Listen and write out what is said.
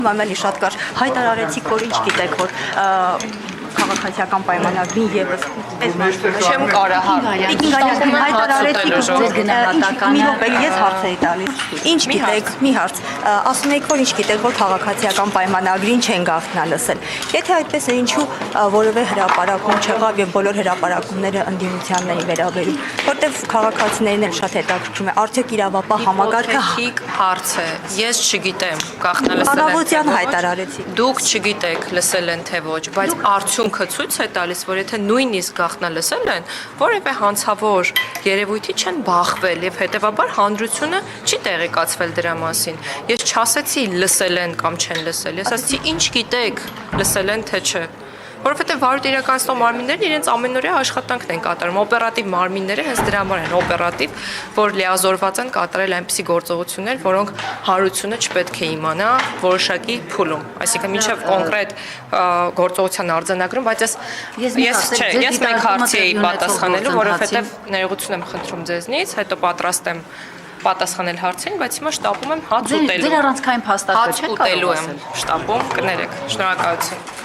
Ամենի շատ կար հայտարարեցիք, որ ինչ գիտեք, որ քաղաքացիական պայմանագրին եւս Չեմ կարա հայտարարեցիք մի րոպե ես հարց էի տալիս ինչ գիտեք մի հարց ասում եք որ ինչ գիտեք որ քաղաքացիական պայմանագրին չեն գաղտնալսել եթե այդպես է ինչու որևէ հրապարակում չեղավ եւ բոլոր հրապարակումները ընդդիմությանն էին վերաբերում որտեվ քաղաքացիներն էլ շատ հետաքրքրում է արդյոք իրավապահ համագարկը հարց է ես չգիտեմ գաղտնալսել Անավոտյան հայտարարեցիք դուք չգիտեք լսել են թե ոչ բայց արդյունքը ցույց է տալիս որ եթե նույնիսկ գաղտնալսել են որևէ հանցավոր երևույթի չեն բախվել եւ հետեւաբար հանրությունը չի տեղեկացվել դրա մասին ես չասեցի լսել են կամ չեն լսել ես ասացի ինչ գիտեք լսել են թե չէ որովհետեւ վարույթ իրականացնող մարմիններն իրենց ամենօրյա աշխատանքն են կատարում օպերատիվ մարմինները հենց դրա համար են օպերատիվ որ լիազորված են կատարել այնպիսի գործողություններ որոնք հարությունը չպետք է իմանա որոշակի փուլում այսինքն մինչև կոնկրետ գործողության արձանագրում բայց ես մեկ հարցի էի պատասխանելու որովհետեւ ներողություն եմ խնդրում ձեզնից հետո պատրաստ եմ պատասխանել հարցին բայց հիմա շտապում եմ հաց ուտելու Ձեր առանցքային փաստարկը հաց ուտելու եմ շտապում կներեք շնորհակալություն